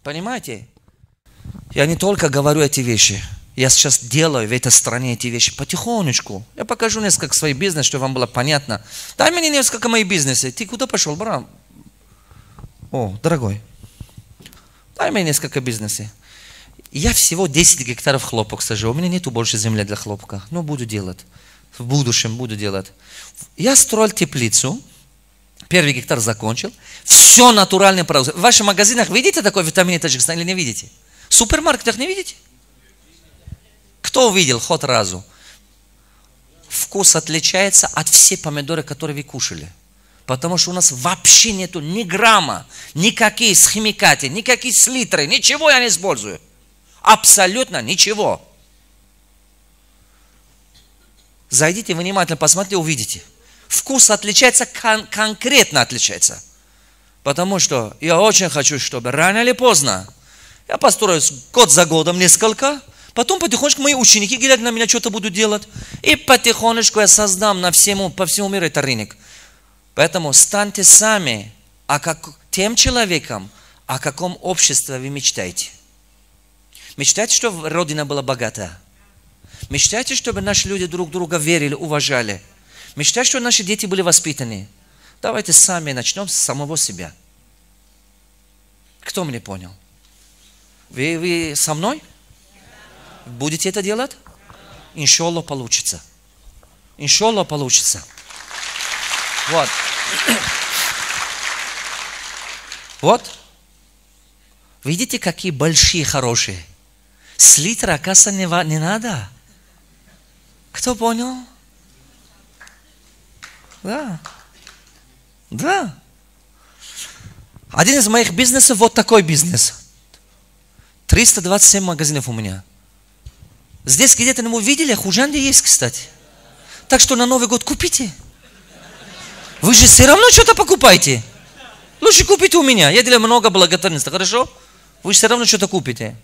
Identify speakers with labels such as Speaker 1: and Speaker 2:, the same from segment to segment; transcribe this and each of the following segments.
Speaker 1: Понимаете? Я не только говорю эти вещи. Я сейчас делаю в этой стране эти вещи потихонечку. Я покажу несколько своих бизнесов, чтобы вам было понятно. Дай мне несколько моих бизнесов. Ты куда пошел, брат? О, дорогой. Дай мне несколько бизнесов. Я всего 10 гектаров хлопок сажу. У меня нету больше земли для хлопка. Но буду делать. В будущем буду делать. Я строил теплицу. Первый гектар закончил. Все натуральное продукты. В ваших магазинах видите такой витамин Таджикистан или не видите? В супермаркетах не видите? Кто увидел хоть разу? Вкус отличается от всех помидоров, которые вы кушали. Потому что у нас вообще нету ни грамма, никакие химикаты, никакие селитры, ничего я не использую. Абсолютно ничего. Зайдите внимательно, посмотрите, увидите. Вкус отличается, конкретно отличается. Потому что я очень хочу, чтобы рано или поздно я построю год за годом несколько, потом потихонечку мои ученики, глядя на меня, что-то будут делать. И потихонечку я создам по всему миру этот рынок. Поэтому станьте сами тем человеком, о каком обществе вы мечтаете. Мечтайте, чтобы Родина была богата. Мечтайте, чтобы наши люди друг друга верили, уважали. Мечтайте, чтобы наши дети были воспитаны. Давайте сами начнем с самого себя. Кто меня понял? Вы со мной? Будете это делать? Иншаллах получится. Иншаллах получится. Вот. Вот. Видите, какие большие, хорошие. С литра, оказывается, не надо. Кто понял? Да. Да. Один из моих бизнесов, вот такой бизнес. 327 магазинов у меня. Здесь где-то вы видели, Хужанде есть, кстати. Так что на Новый год купите. Вы же все равно что-то покупаете. Лучше купите у меня. Я делаю много благотворительности, хорошо? Вы же все равно что-то купите.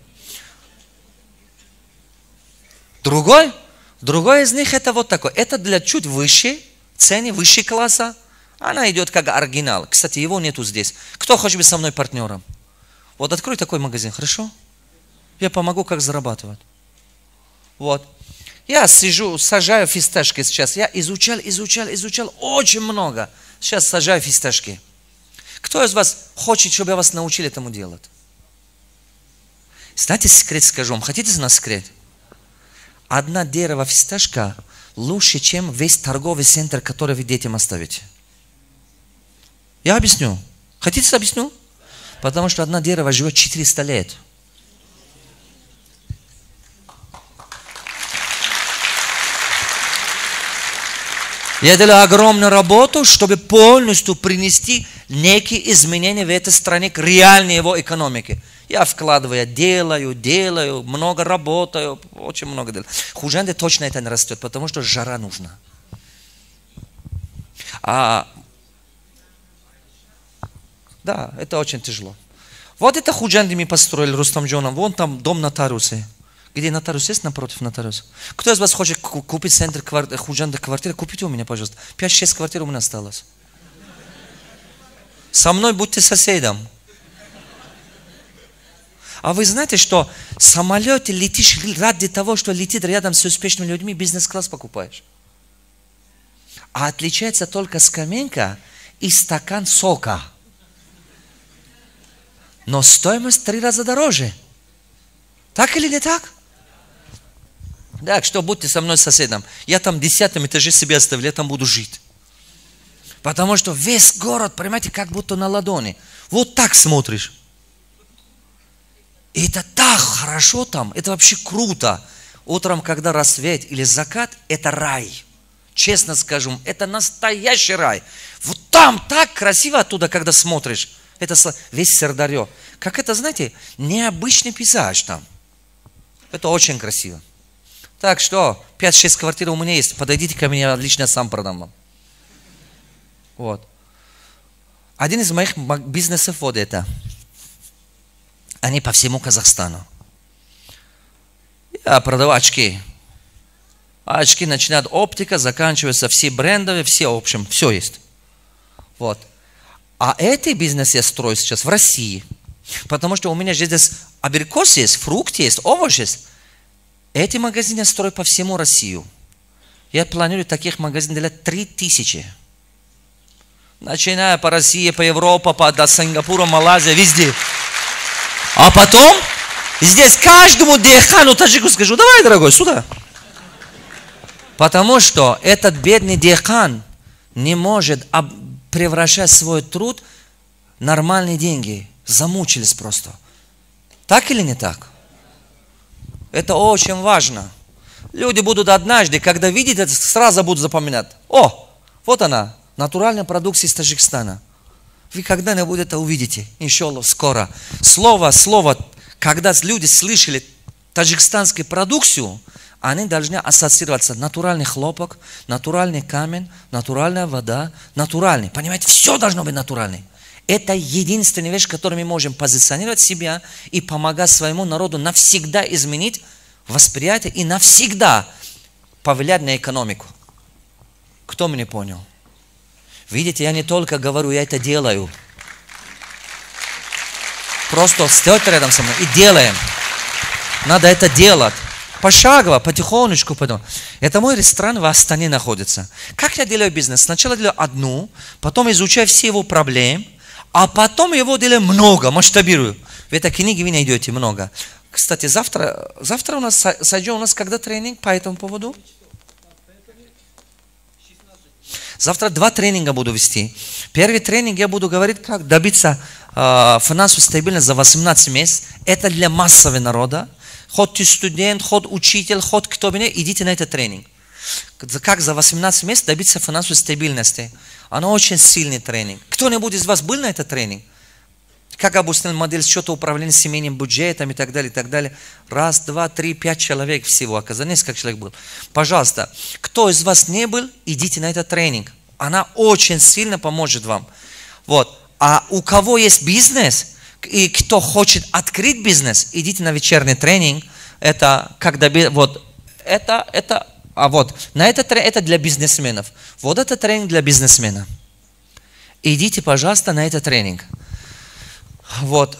Speaker 1: Другой из них это вот такой. Это для чуть выше, цены выше класса. Она идет как оригинал. Кстати, его нету здесь. Кто хочет быть со мной партнером? Вот открой такой магазин, хорошо? Я помогу, как зарабатывать. Вот. Я сажаю фисташки сейчас. Я изучал очень много. Сейчас сажаю фисташки. Кто из вас хочет, чтобы я вас научил этому делать? Знаете, секрет скажу вам. Хотите знать секрет? Одна дерево фисташка лучше, чем весь торговый центр, который вы детям оставите. Я объясню. Хотите, объясню? Потому что одна дерево живет 400 лет. Я делаю огромную работу, чтобы полностью принести некие изменения в этой стране к реальной его экономике. Я вкладываю, делаю, много работаю, очень много делаю. Хужанде точно это не растет, потому что жара нужна. Да, это очень тяжело. Вот это Хужанде мы построили Рустамджоном. Вон там дом нотариуса. Где нотариус есть напротив нотариуса? Кто из вас хочет купить центр Хужанде квартиры? Купите у меня, пожалуйста. 5-6 квартир у меня осталось. Со мной будьте соседом. А вы знаете, что в самолете летишь ради того, что летит рядом с успешными людьми, бизнес-класс покупаешь. А отличается только скамейка и стакан сока. Но стоимость 3 раза дороже. Так или не так? Так что будьте со мной соседом. Я там 10 этаже себе оставлю, я там буду жить. Потому что весь город, понимаете, как будто на ладони. Вот так смотришь. И это так хорошо там, это вообще круто. Утром, когда рассвет или закат, это рай. Честно скажу, это настоящий рай. Вот там так красиво оттуда, когда смотришь. Это весь Сырдарье. Как это, знаете, необычный пейзаж там. Это очень красиво. Так что, 5-6 квартир у меня есть. Подойдите ко мне, я лично сам продам вам. Вот. Один из моих бизнесов вот это. Они по всему Казахстану. Я продаю очки. Очки начинают оптика, заканчиваются все брендовые, все, в общем, все есть. Вот. А этот бизнес я строю сейчас в России. Потому что у меня же здесь абрикос есть, фрукт есть, овощ есть. Эти магазины я строю по всему Россию. Я планирую таких магазинов для 3000. Начиная по России, по Европе, до Сингапура, Малайзия, везде. А потом здесь каждому дехану таджику скажу: давай, дорогой, сюда. Потому что этот бедный дехан не может превращать свой труд в нормальные деньги. Замучились просто. Так или не так? Это очень важно. Люди будут однажды, когда видят это, сразу будут запоминать. О, вот она, натуральная продукция из Таджикистана. Вы когда-нибудь это увидите, иншаллах, скоро. Слово, когда люди слышали таджикистанскую продукцию, они должны ассоциироваться: натуральный хлопок, натуральный камень, натуральная вода, натуральный. Понимаете, все должно быть натуральным. Это единственная вещь, которой мы можем позиционировать себя и помогать своему народу навсегда изменить восприятие и навсегда повлиять на экономику. Кто меня понял? Видите, я не только говорю, я это делаю. Просто стойте рядом со мной и делаем. Надо это делать. Пошагово, потихонечку. Потом. Это мой ресторан в Астане находится. Как я делаю бизнес? Сначала делаю одну, потом изучаю все его проблемы, а потом его делаю много, масштабирую. В этой книге вы найдете много. Кстати, завтра у нас сойдет у нас когда тренинг по этому поводу? Завтра 2 тренинга буду вести. Первый тренинг я буду говорить, как добиться финансовой стабильности за 18 месяцев. Это для массового народа. Хоть ты студент, хоть учитель, хоть кто бы ни, идите на этот тренинг. Как за 18 месяцев добиться финансовой стабильности. Оно очень сильный тренинг. Кто-нибудь из вас был на этот тренинг? Как обустроить модель счета управления семейным бюджетом и так далее, и так далее. 1, 2, 3, 5 человек всего. Оказалось, несколько человек был. Пожалуйста, кто из вас не был, идите на этот тренинг. Она очень сильно поможет вам. Вот. А у кого есть бизнес, и кто хочет открыть бизнес, идите на вечерний тренинг. Это когда вот на это для бизнесменов. Вот это тренинг для бизнесмена. Идите, пожалуйста, на этот тренинг. Вот.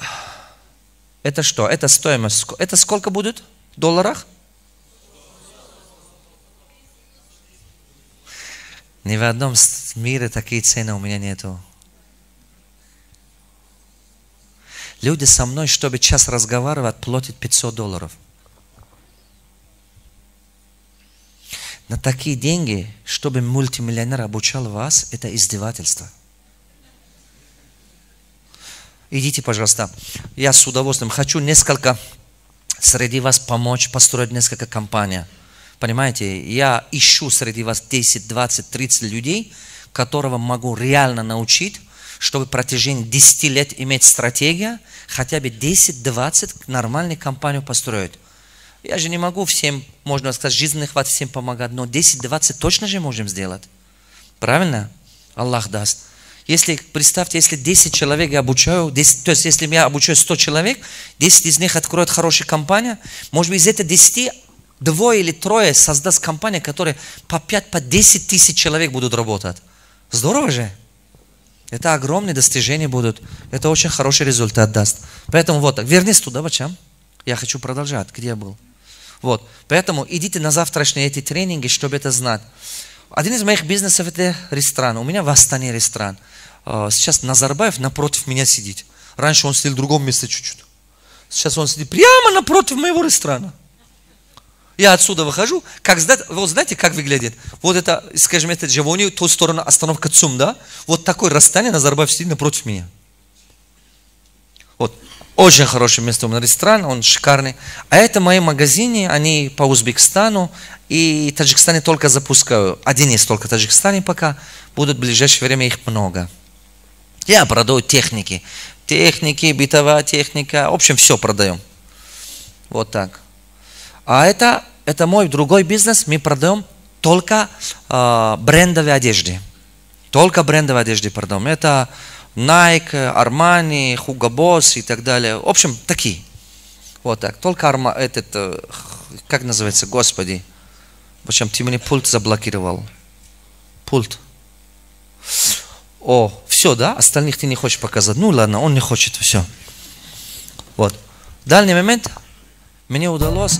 Speaker 1: Это что? Это стоимость. Это сколько будет в долларах? Ни в одном мире такие цены у меня нету. Люди со мной, чтобы час разговаривать, платят $500. На такие деньги, чтобы мультимиллионер обучал вас, это издевательство. Идите, пожалуйста. Я с удовольствием хочу несколько среди вас помочь построить несколько компаний. Понимаете, я ищу среди вас 10, 20, 30 людей, которого могу реально научить, чтобы в протяжении 10 лет иметь стратегию, хотя бы 10-20 нормальную компанию построить. Я же не могу всем, можно сказать, жизненный хват всем помогать, но 10-20 точно же можем сделать. Правильно? Аллах даст. Если, представьте, если 10 человек я обучаю, 10, то есть если я обучаю 100 человек, 10 из них откроют хорошую компанию, может быть, из этих 10 2 или 3 создаст компанию, которая по 5, по 10 тысяч человек будут работать. Здорово же? Это огромные достижения будут. Это очень хороший результат даст. Поэтому вот так. Вернись туда, Бачам. Я хочу продолжать. Где я был? Вот. Поэтому идите на завтрашние эти тренинги, чтобы это знать. Один из моих бизнесов это ресторан. У меня в Астане ресторан. Сейчас Назарбаев напротив меня сидит. Раньше он сидел в другом месте чуть-чуть. Сейчас он сидит прямо напротив моего ресторана. Я отсюда выхожу, вот знаете, как выглядит? Вот это, скажем, это Джавони, ту сторону остановка ЦУМ, да? Вот такое расстояние Назарбаев сидит напротив меня. Вот, очень хорошее место у меня ресторан, он шикарный. А это мои магазины, они по Узбекистану и Таджикистане только запускаю. Один есть только в Таджикистане пока, будут в ближайшее время их много. Я продаю техники, бытовая техника, в общем, все продаем. Вот так. А это мой другой бизнес, мы продаем только брендовые одежды. Только брендовые одежды продаем. Это Nike, Armani, Hugo Boss и так далее. В общем, такие. Вот так. Только как называется, господи. Почему ты мне пульт заблокировал? Пульт. О, все, да? Остальных ты не хочешь показать. Ну ладно, он не хочет, все. Вот. В данный момент мне удалось